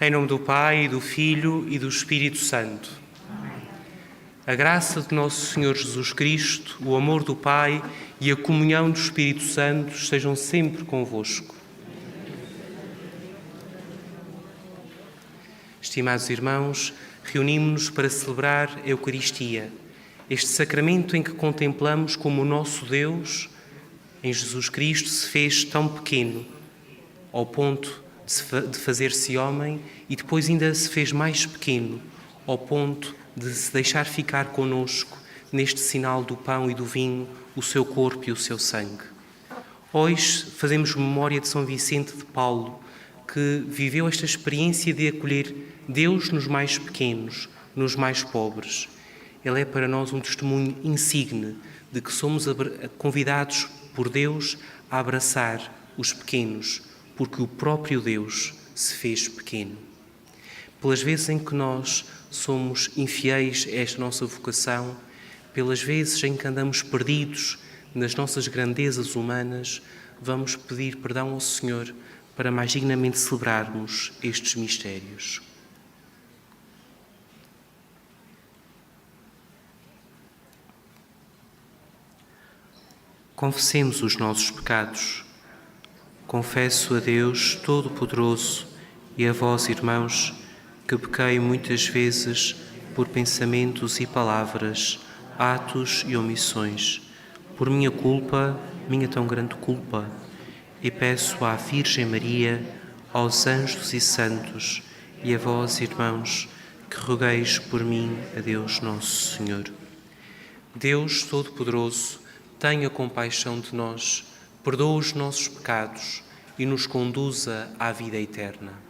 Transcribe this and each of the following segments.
Em nome do Pai, e do Filho e do Espírito Santo. A graça de nosso Senhor Jesus Cristo, o amor do Pai e a comunhão do Espírito Santo estejam sempre convosco. Estimados irmãos, reunimos-nos para celebrar a Eucaristia, este sacramento em que contemplamos como o nosso Deus, em Jesus Cristo, se fez tão pequeno, ao ponto de fazer-se homem, e depois ainda se fez mais pequeno, ao ponto de se deixar ficar conosco neste sinal do pão e do vinho, o seu corpo e o seu sangue. Hoje fazemos memória de São Vicente de Paulo, que viveu esta experiência de acolher Deus nos mais pequenos, nos mais pobres. Ele é para nós um testemunho insigne de que somos convidados por Deus a abraçar os pequenos, porque o próprio Deus se fez pequeno. Pelas vezes em que nós somos infiéis a esta nossa vocação, pelas vezes em que andamos perdidos nas nossas grandezas humanas, vamos pedir perdão ao Senhor para mais dignamente celebrarmos estes mistérios. Confessemos os nossos pecados. Confesso a Deus Todo-Poderoso e a vós, irmãos, que pequei muitas vezes por pensamentos e palavras, atos e omissões, por minha culpa, minha tão grande culpa, e peço à Virgem Maria, aos anjos e santos, e a vós, irmãos, que rogueis por mim a Deus Nosso Senhor. Deus Todo-Poderoso, tenha compaixão de nós, perdoa os nossos pecados e nos conduza à vida eterna.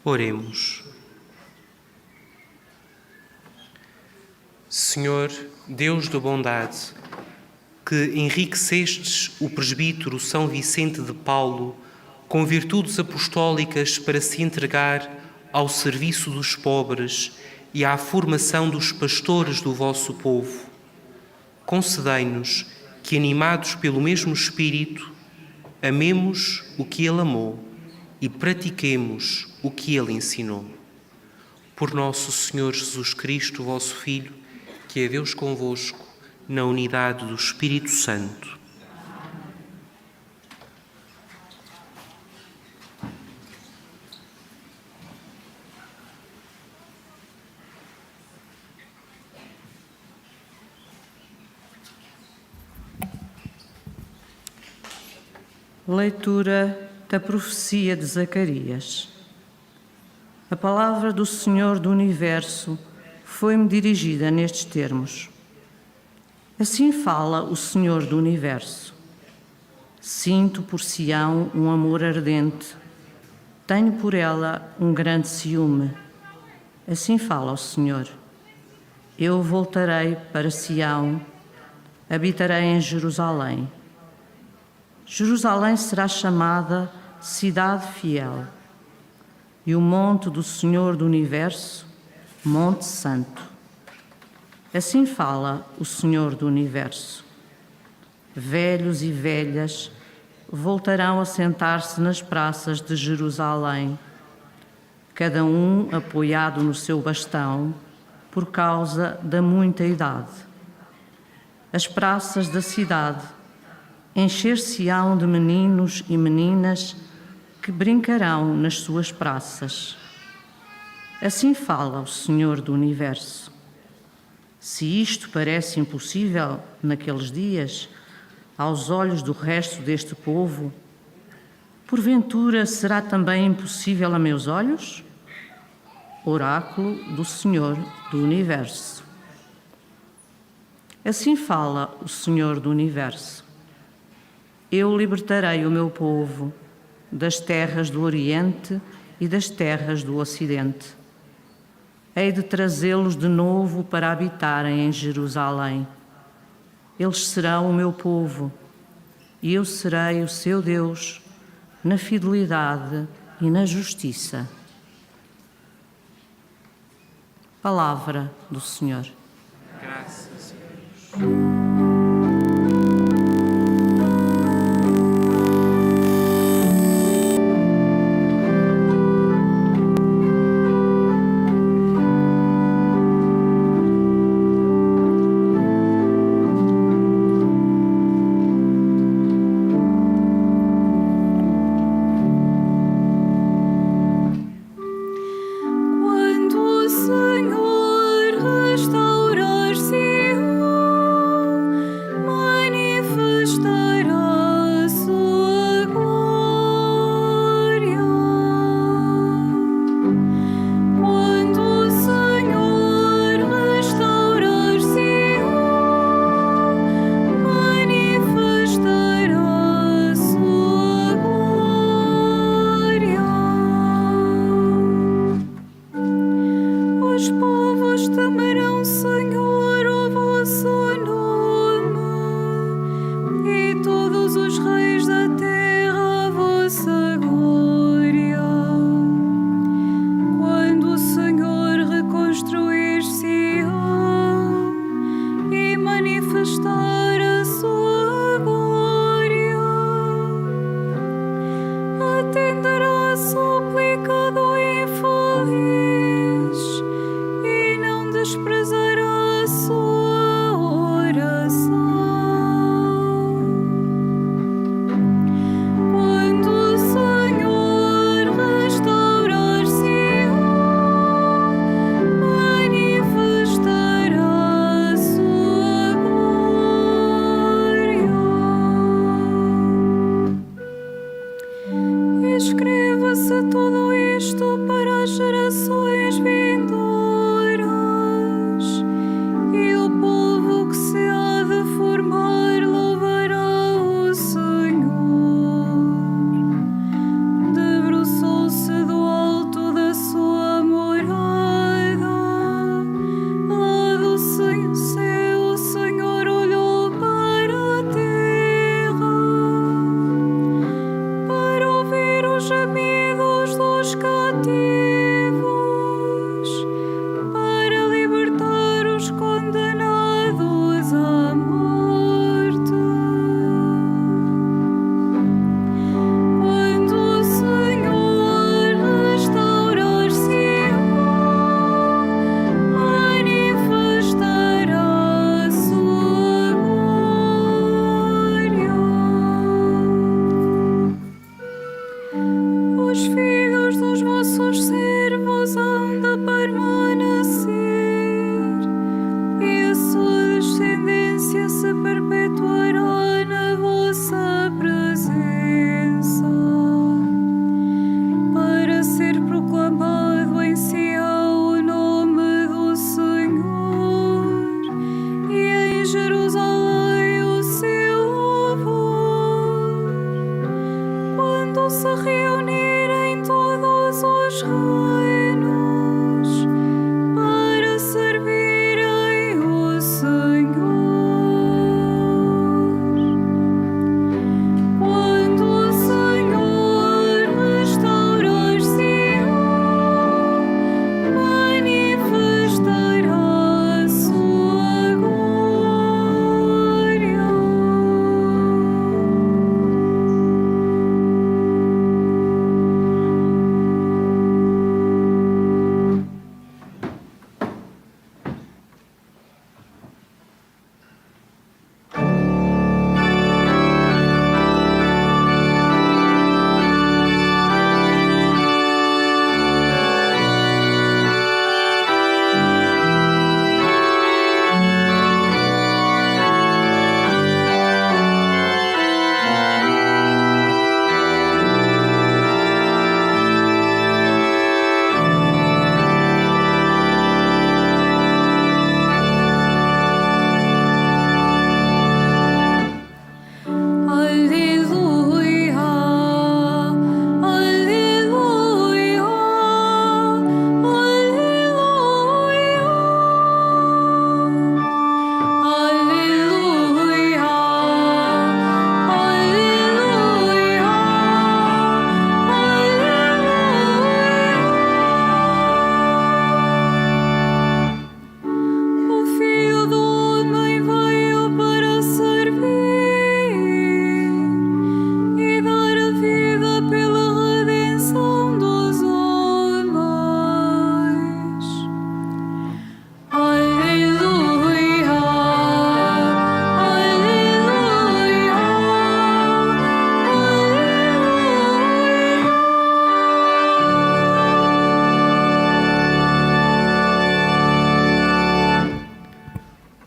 Oremos. Senhor, Deus da bondade, que enriquecestes o presbítero São Vicente de Paulo com virtudes apostólicas para se entregar ao serviço dos pobres e à formação dos pastores do vosso povo, concedei-nos que, animados pelo mesmo Espírito, amemos o que ele amou e pratiquemos o que ele ensinou. Por nosso Senhor Jesus Cristo, vosso Filho, que é Deus convosco, na unidade do Espírito Santo. Leitura da profecia de Zacarias. A palavra do Senhor do Universo foi-me dirigida nestes termos. Assim fala o Senhor do Universo. Sinto por Sião um amor ardente. Tenho por ela um grande ciúme. Assim fala o Senhor. Eu voltarei para Sião, habitarei em Jerusalém. Jerusalém será chamada Cidade Fiel, e o monte do Senhor do Universo, Monte Santo. Assim fala o Senhor do Universo. Velhos e velhas voltarão a sentar-se nas praças de Jerusalém, cada um apoiado no seu bastão por causa da muita idade. As praças da cidade Encher-se-ão de meninos e meninas que brincarão nas suas praças. Assim fala o Senhor do Universo. Se isto parece impossível naqueles dias, aos olhos do resto deste povo, porventura será também impossível a meus olhos? Oráculo do Senhor do Universo. Assim fala o Senhor do Universo. Eu libertarei o meu povo das terras do Oriente e das terras do Ocidente. Hei de trazê-los de novo para habitarem em Jerusalém. Eles serão o meu povo, e eu serei o seu Deus, na fidelidade e na justiça. Palavra do Senhor. Graças a Deus. Quando o Senhor restaurar Sião,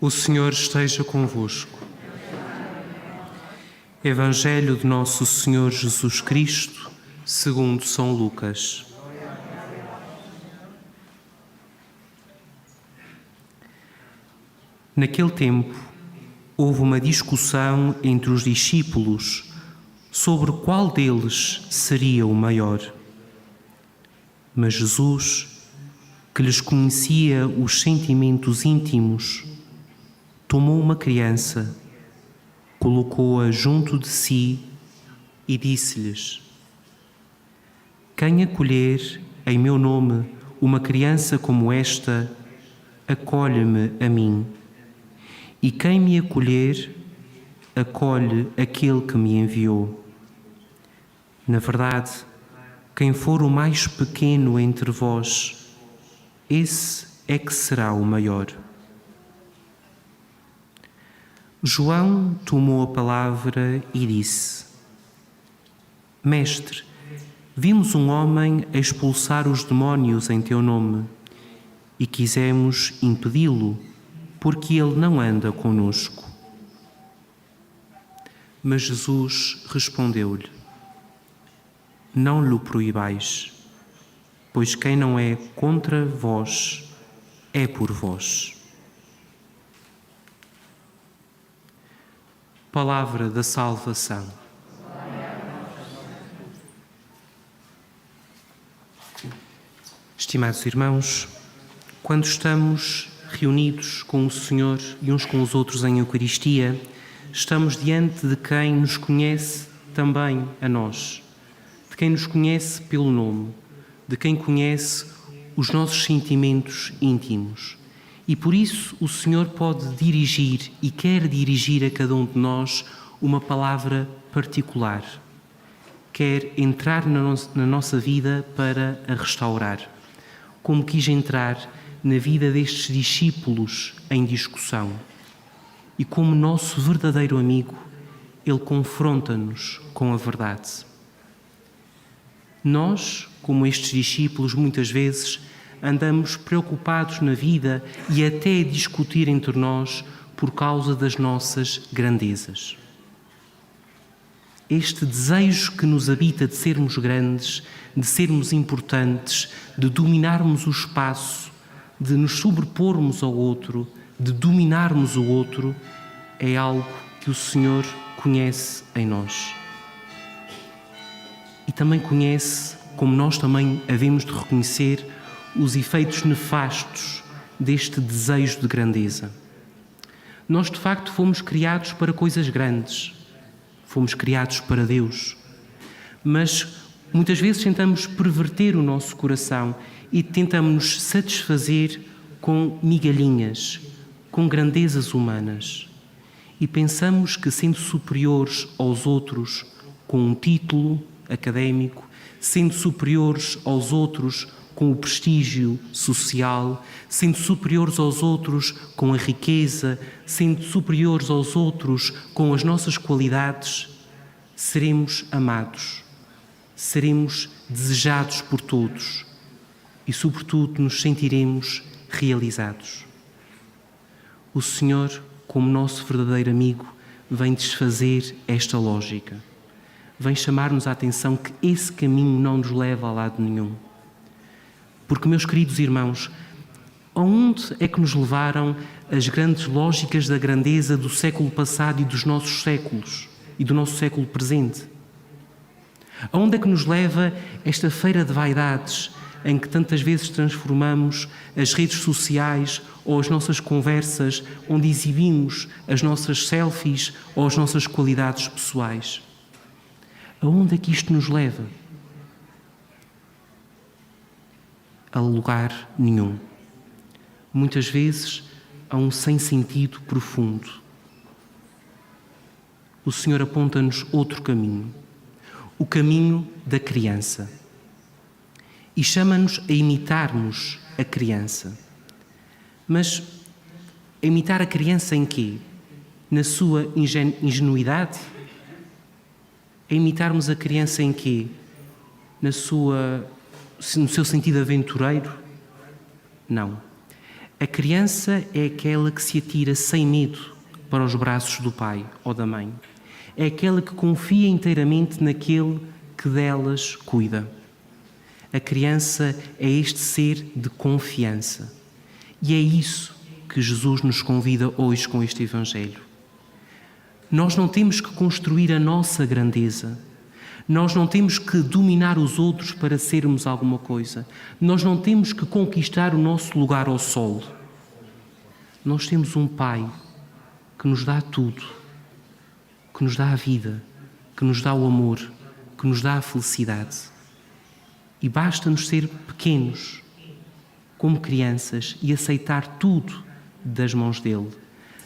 O Senhor esteja convosco. Evangelho de Nosso Senhor Jesus Cristo, segundo São Lucas. Naquele tempo, houve uma discussão entre os discípulos sobre qual deles seria o maior. Mas Jesus, que lhes conhecia os sentimentos íntimos, tomou uma criança, colocou-a junto de si e disse-lhes: Quem acolher em meu nome uma criança como esta, acolhe-me a mim. E quem me acolher, acolhe aquele que me enviou. Na verdade, quem for o mais pequeno entre vós, esse é que será o maior. João tomou a palavra e disse: Mestre, vimos um homem expulsar os demónios em teu nome e quisemos impedi-lo, porque ele não anda conosco. Mas Jesus respondeu-lhe: Não lhe proibais, pois quem não é contra vós é por vós. Palavra da salvação. Estimados irmãos, quando estamos reunidos com o Senhor e uns com os outros em Eucaristia, estamos diante de quem nos conhece também a nós, de quem nos conhece pelo nome, de quem conhece os nossos sentimentos íntimos. E por isso o Senhor pode dirigir e quer dirigir a cada um de nós uma palavra particular. Quer entrar na nossa vida para a restaurar, como quis entrar na vida destes discípulos em discussão. E como nosso verdadeiro amigo, Ele confronta-nos com a verdade. Nós, como estes discípulos, muitas vezes andamos preocupados na vida e até a discutir entre nós por causa das nossas grandezas. Este desejo que nos habita de sermos grandes, de sermos importantes, de dominarmos o espaço, de nos sobrepormos ao outro, de dominarmos o outro, é algo que o Senhor conhece em nós. E também conhece, como nós também havemos de reconhecer, os efeitos nefastos deste desejo de grandeza. Nós, de facto, fomos criados para coisas grandes. Fomos criados para Deus. Mas muitas vezes tentamos perverter o nosso coração e tentamos nos satisfazer com migalhinhas, com grandezas humanas. E pensamos que, sendo superiores aos outros com um título académico, sendo superiores aos outros com o prestígio social, sendo superiores aos outros com a riqueza, sendo superiores aos outros com as nossas qualidades, seremos amados, seremos desejados por todos e, sobretudo, nos sentiremos realizados. O Senhor, como nosso verdadeiro amigo, vem desfazer esta lógica. Vem chamar-nos a atenção que esse caminho não nos leva a lado nenhum. Porque, meus queridos irmãos, aonde é que nos levaram as grandes lógicas da grandeza do século passado e dos nossos séculos e do nosso século presente? Aonde é que nos leva esta feira de vaidades em que tantas vezes transformamos as redes sociais ou as nossas conversas, onde exibimos as nossas selfies ou as nossas qualidades pessoais? Aonde é que isto nos leva? A lugar nenhum. Muitas vezes a um sem-sentido profundo. O Senhor aponta-nos outro caminho, o caminho da criança. E chama-nos a imitarmos a criança. Mas a imitar a criança em quê? Na sua ingenuidade? A imitarmos a criança em quê? No seu sentido aventureiro? Não. A criança é aquela que se atira sem medo para os braços do pai ou da mãe. É aquela que confia inteiramente naquele que delas cuida. A criança é este ser de confiança. E é isso que Jesus nos convida hoje com este Evangelho. Nós não temos que construir a nossa grandeza. Nós não temos que dominar os outros para sermos alguma coisa. Nós não temos que conquistar o nosso lugar ao sol. Nós temos um Pai que nos dá tudo, que nos dá a vida, que nos dá o amor, que nos dá a felicidade. E basta-nos ser pequenos, como crianças, e aceitar tudo das mãos dele.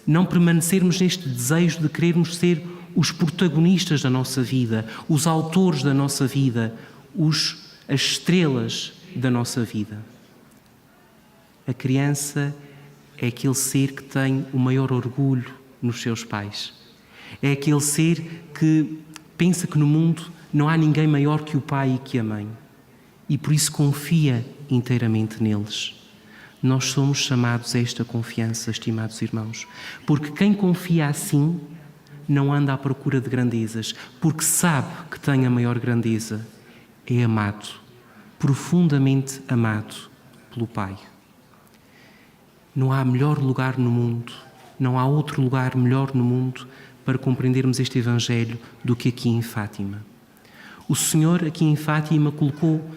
Não permanecermos neste desejo de querermos ser os protagonistas da nossa vida, os autores da nossa vida, as estrelas da nossa vida. A criança é aquele ser que tem o maior orgulho nos seus pais. É aquele ser que pensa que no mundo não há ninguém maior que o pai e que a mãe. E por isso confia inteiramente neles. Nós somos chamados a esta confiança, estimados irmãos, porque quem confia assim não anda à procura de grandezas, porque sabe que tem a maior grandeza. É amado, profundamente amado pelo Pai. Não há melhor lugar no mundo, não há outro lugar melhor no mundo para compreendermos este Evangelho do que aqui em Fátima. O Senhor aqui em Fátima colocou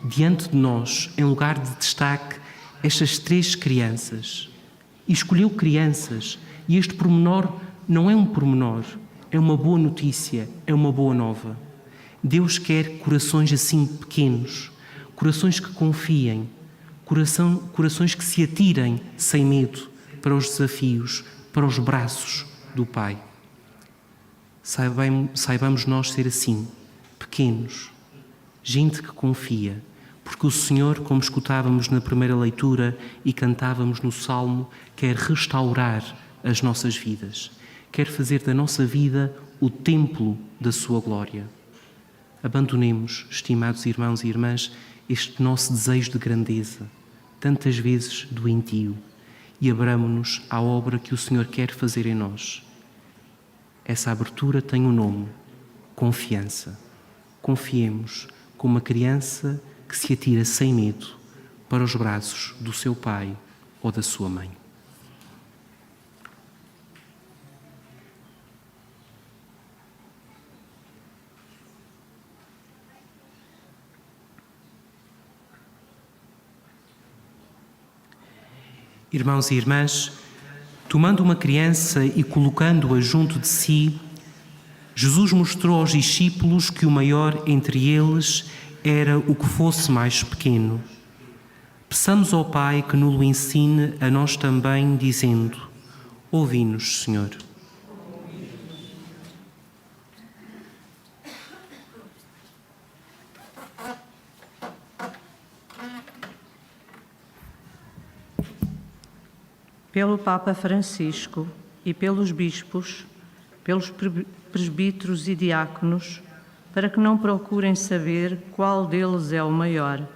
diante de nós, em lugar de destaque, estas 3 crianças. E escolheu crianças. E este pormenor não é um pormenor, é uma boa notícia, é uma boa nova. Deus quer corações assim pequenos, corações que confiem, corações que se atirem sem medo para os desafios, para os braços do Pai. Saibamos nós ser assim, pequenos, gente que confia, porque o Senhor, como escutávamos na primeira leitura e cantávamos no Salmo, quer restaurar as nossas vidas, quer fazer da nossa vida o templo da sua glória. Abandonemos, estimados irmãos e irmãs, este nosso desejo de grandeza, tantas vezes doentio, e abramo-nos à obra que o Senhor quer fazer em nós. Essa abertura tem um nome: confiança. Confiemos como uma criança que se atira sem medo para os braços do seu pai ou da sua mãe. Irmãos e irmãs, tomando uma criança e colocando-a junto de si, Jesus mostrou aos discípulos que o maior entre eles era o que fosse mais pequeno. Peçamos ao Pai que nos ensine a nós também, dizendo: ouvi-nos, Senhor. Pelo Papa Francisco e pelos bispos, pelos presbíteros e diáconos, para que não procurem saber qual deles é o maior,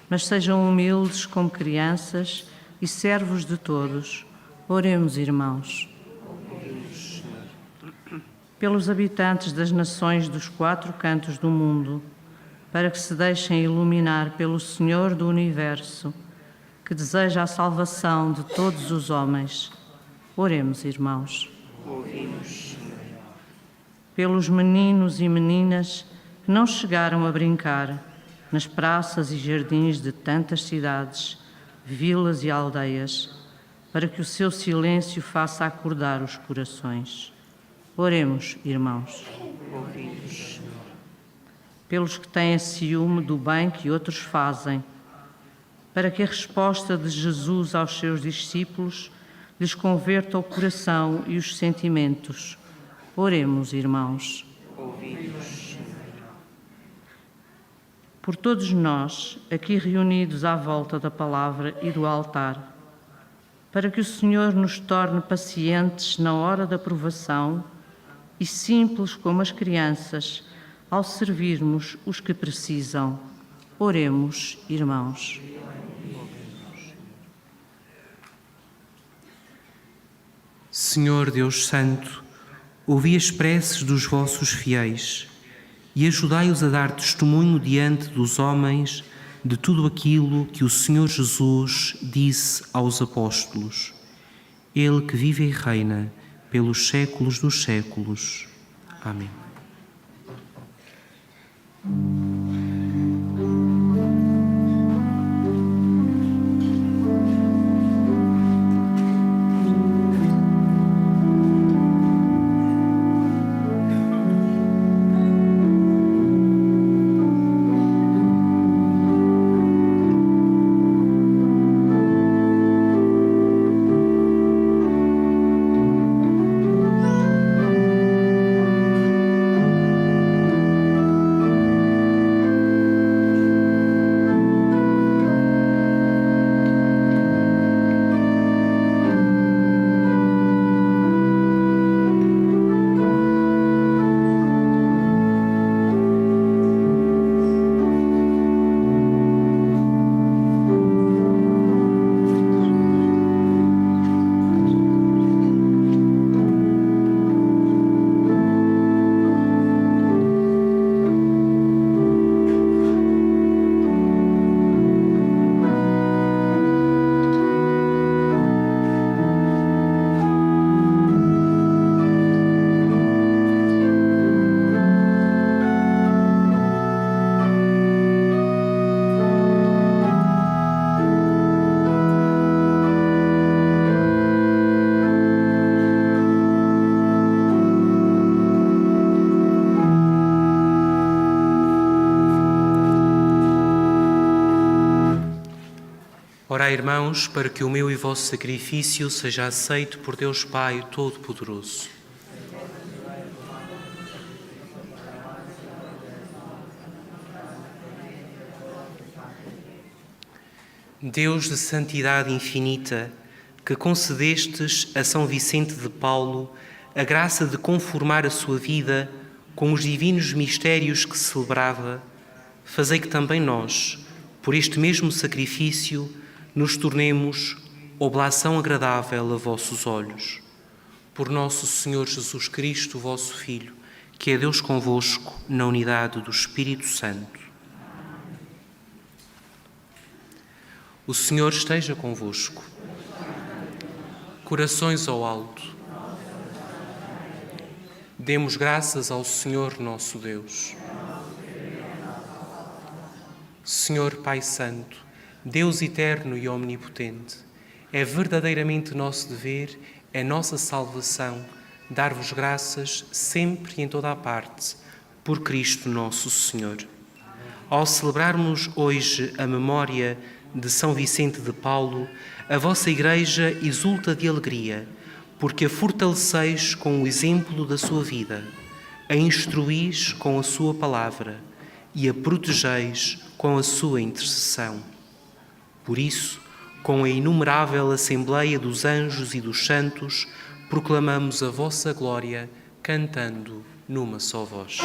mas sejam humildes como crianças e servos de todos. Oremos, irmãos. Pelos habitantes das nações dos 4 cantos do mundo, para que se deixem iluminar pelo Senhor do Universo, que deseja a salvação de todos os homens. Oremos, irmãos. Ouvimos. Pelos meninos e meninas que não chegaram a brincar nas praças e jardins de tantas cidades, vilas e aldeias, para que o seu silêncio faça acordar os corações. Oremos, irmãos. Ouvimos. Pelos que têm ciúme do bem que outros fazem, para que a resposta de Jesus aos seus discípulos lhes converta o coração e os sentimentos. Oremos, irmãos. Ouvimos. Por todos nós, aqui reunidos à volta da palavra e do altar, para que o Senhor nos torne pacientes na hora da provação e simples como as crianças, ao servirmos os que precisam. Oremos, irmãos. Senhor Deus Santo, ouvi as preces dos vossos fiéis e ajudai-os a dar testemunho diante dos homens de tudo aquilo que o Senhor Jesus disse aos apóstolos. Ele que vive e reina pelos séculos dos séculos. Amém. Orai, irmãos, para que o meu e vosso sacrifício seja aceito por Deus Pai Todo-Poderoso. Deus de santidade infinita, que concedestes a São Vicente de Paulo a graça de conformar a sua vida com os divinos mistérios que celebrava, fazei que também nós, por este mesmo sacrifício, nos tornemos oblação agradável a vossos olhos. Por nosso Senhor Jesus Cristo, vosso Filho, que é Deus convosco, na unidade do Espírito Santo. O Senhor esteja convosco. Corações ao alto. Demos graças ao Senhor nosso Deus. Senhor Pai Santo, Deus eterno e omnipotente, é verdadeiramente nosso dever, é nossa salvação, dar-vos graças sempre e em toda a parte, por Cristo nosso Senhor. Ao celebrarmos hoje a memória de São Vicente de Paulo, a vossa Igreja exulta de alegria, porque a fortaleceis com o exemplo da sua vida, a instruís com a sua palavra e a protegeis com a sua intercessão. Por isso, com a inumerável Assembleia dos Anjos e dos Santos, proclamamos a vossa glória, cantando numa só voz.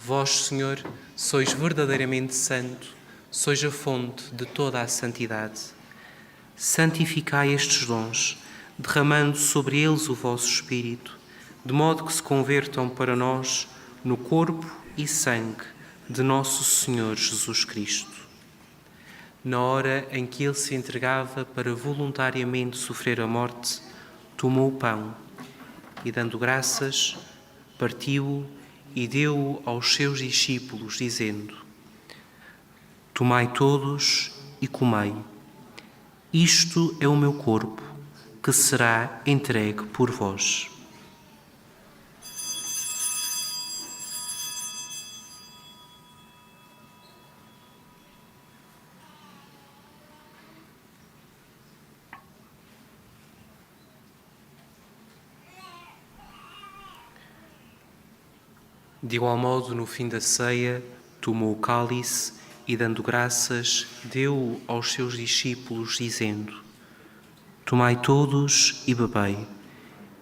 Vós, Senhor, sois verdadeiramente santo, sois a fonte de toda a santidade. Santificai estes dons, derramando sobre eles o vosso Espírito, de modo que se convertam para nós no corpo e sangue de nosso Senhor Jesus Cristo. Na hora em que ele se entregava para voluntariamente sofrer a morte, tomou o pão e, dando graças, partiu-o e deu-o aos seus discípulos, dizendo: Tomai todos e comei. Isto é o meu corpo, que será entregue por vós. De igual modo, no fim da ceia, tomou o cálice e, dando graças, deu-o aos seus discípulos, dizendo: Tomai todos e bebei.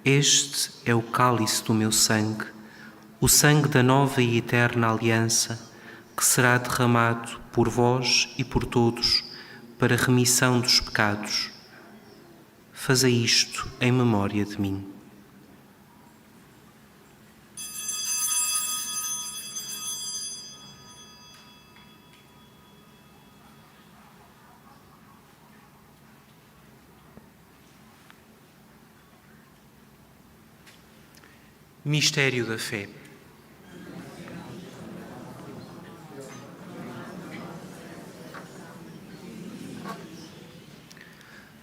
Este é o cálice do meu sangue, o sangue da nova e eterna aliança, que será derramado por vós e por todos para a remissão dos pecados. Fazei isto em memória de mim. Mistério da fé.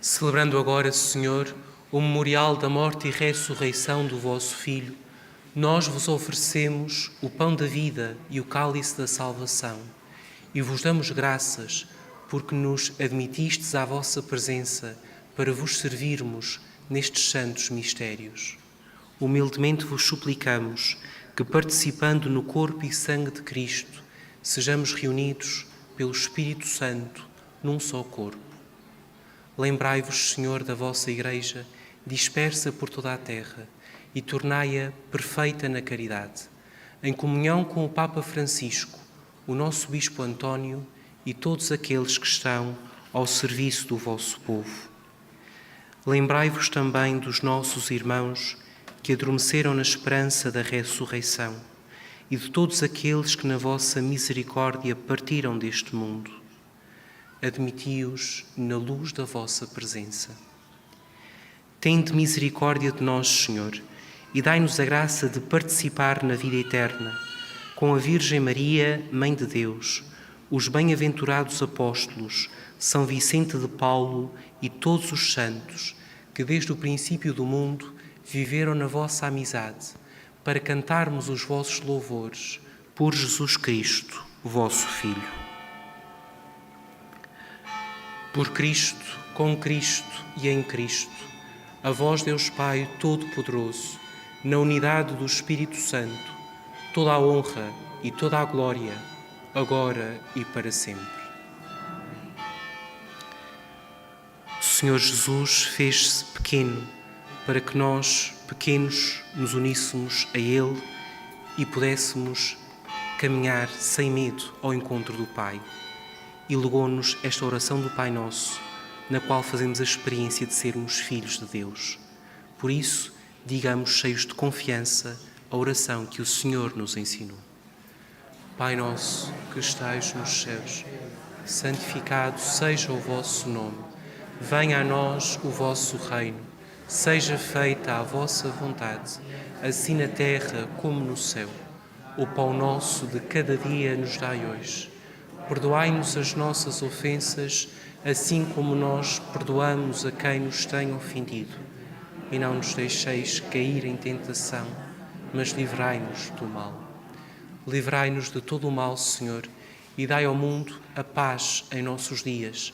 Celebrando agora, Senhor, o memorial da morte e ressurreição do vosso Filho, nós vos oferecemos o pão da vida e o cálice da salvação e vos damos graças porque nos admitistes à vossa presença para vos servirmos nestes santos mistérios. Humildemente vos suplicamos que, participando no corpo e sangue de Cristo, sejamos reunidos pelo Espírito Santo num só corpo. Lembrai-vos, Senhor, da vossa Igreja, dispersa por toda a terra, e tornai-a perfeita na caridade, em comunhão com o Papa Francisco, o nosso Bispo António e todos aqueles que estão ao serviço do vosso povo. Lembrai-vos também dos nossos irmãos que adormeceram na esperança da ressurreição e de todos aqueles que na vossa misericórdia partiram deste mundo. Admiti-os na luz da vossa presença. Tende misericórdia de nós, Senhor, e dai-nos a graça de participar na vida eterna, com a Virgem Maria, Mãe de Deus, os bem-aventurados apóstolos, São Vicente de Paulo e todos os santos, que desde o princípio do mundo viveram na vossa amizade, para cantarmos os vossos louvores por Jesus Cristo, vosso Filho. Por Cristo, com Cristo e em Cristo, a vós, Deus Pai Todo-Poderoso, na unidade do Espírito Santo, toda a honra e toda a glória, agora e para sempre. O Senhor Jesus fez-se pequeno, para que nós, pequenos, nos uníssemos a Ele e pudéssemos caminhar sem medo ao encontro do Pai. E legou-nos esta oração do Pai Nosso, na qual fazemos a experiência de sermos filhos de Deus. Por isso, digamos cheios de confiança a oração que o Senhor nos ensinou. Pai nosso, que estais nos céus, santificado seja o vosso nome. Venha a nós o vosso reino. Seja feita a vossa vontade, assim na terra como no céu. O pão nosso de cada dia nos dai hoje. Perdoai-nos as nossas ofensas, assim como nós perdoamos a quem nos tem ofendido. E não nos deixeis cair em tentação, mas livrai-nos do mal. Livrai-nos de todo o mal, Senhor, e dai ao mundo a paz em nossos dias,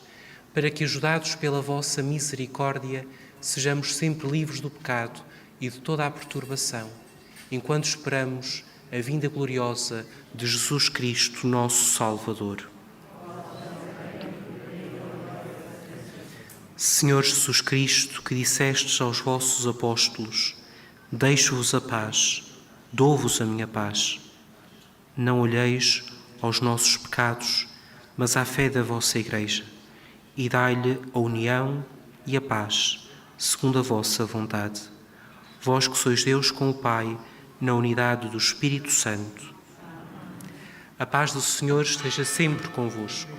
para que, ajudados pela vossa misericórdia, sejamos sempre livres do pecado e de toda a perturbação, enquanto esperamos a vinda gloriosa de Jesus Cristo, nosso Salvador. Senhor Jesus Cristo, que dissestes aos vossos apóstolos: deixo-vos a paz, dou-vos a minha paz. Não olheis aos nossos pecados, mas à fé da vossa Igreja, e dai-lhe a união e a paz, segundo a vossa vontade. Vós que sois Deus com o Pai, na unidade do Espírito Santo. A paz do Senhor esteja sempre convosco.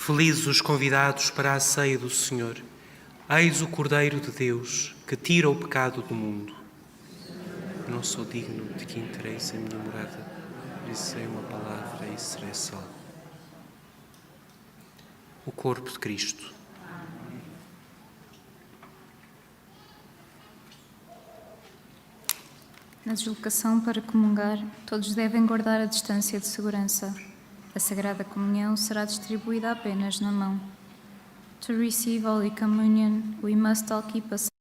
Felizes os convidados para a ceia do Senhor. Eis o Cordeiro de Deus, que tira o pecado do mundo. Não sou digno de que entreis a minha morada, dizei uma palavra e serei salvo. O corpo de Cristo. Na deslocação para comungar, todos devem guardar a distância de segurança. A Sagrada Comunhão será distribuída apenas na mão. To receive Holy Communion, we must all keep a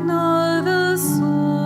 Nada sou.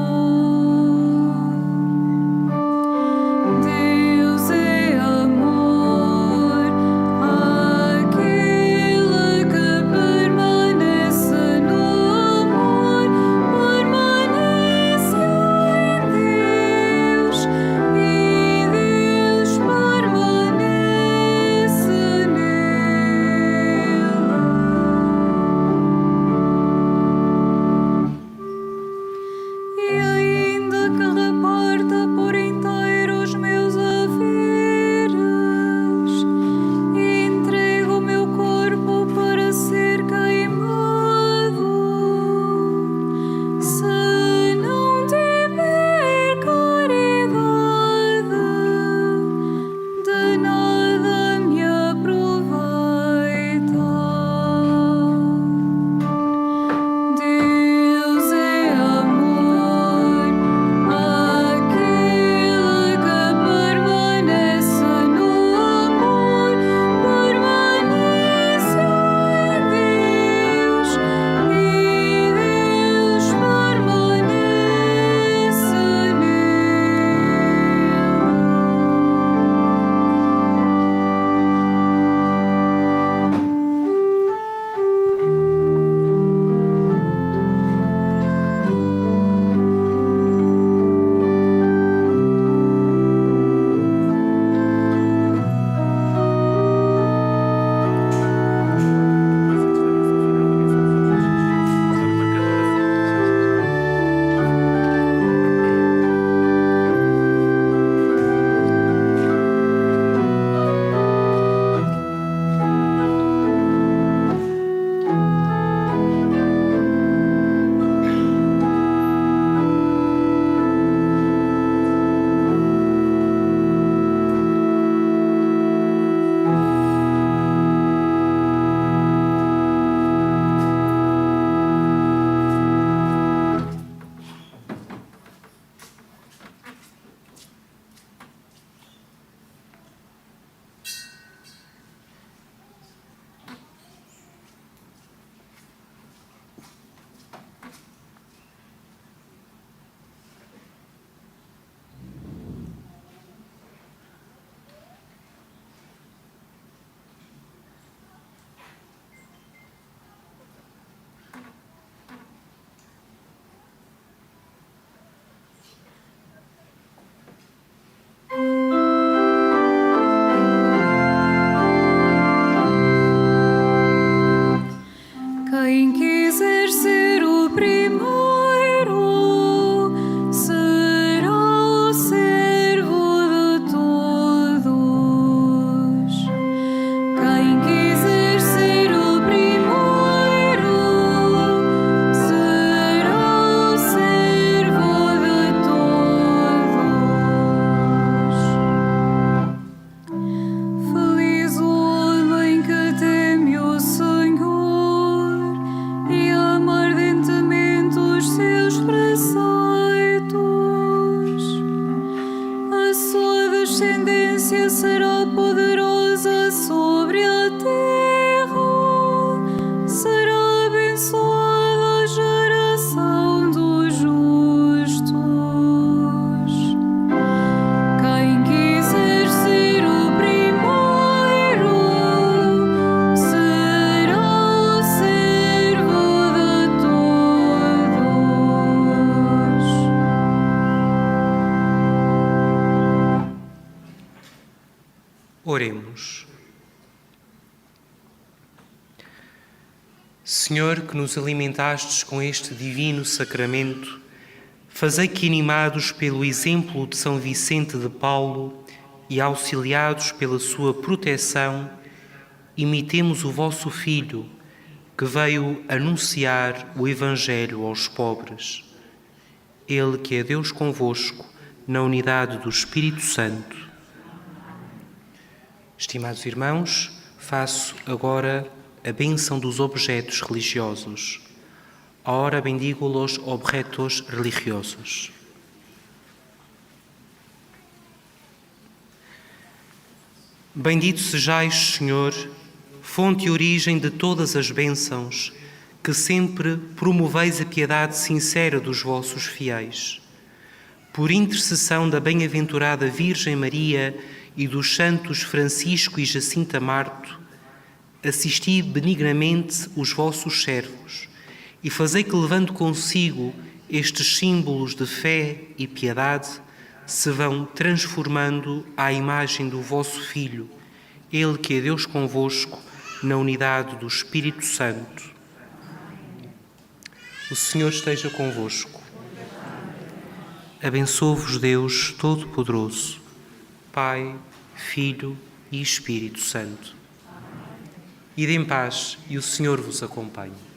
Oremos. Senhor, que nos alimentastes com este divino sacramento, fazei que, animados pelo exemplo de São Vicente de Paulo e auxiliados pela sua proteção, imitemos o vosso Filho, que veio anunciar o Evangelho aos pobres. Ele que é Deus convosco, na unidade do Espírito Santo. Estimados irmãos, faço agora a bênção dos objetos religiosos. Ora bendigo los objetos religiosos. Bendito sejais, Senhor, fonte e origem de todas as bênçãos, que sempre promoveis a piedade sincera dos vossos fiéis. Por intercessão da bem-aventurada Virgem Maria e dos santos Francisco e Jacinta Marto, assisti benignamente os vossos servos e fazei que, levando consigo estes símbolos de fé e piedade, se vão transformando à imagem do vosso Filho, Ele que é Deus convosco, na unidade do Espírito Santo. O Senhor esteja convosco. Abençoe-vos Deus Todo-Poderoso, Pai, Filho e Espírito Santo. Ide em paz e o Senhor vos acompanhe.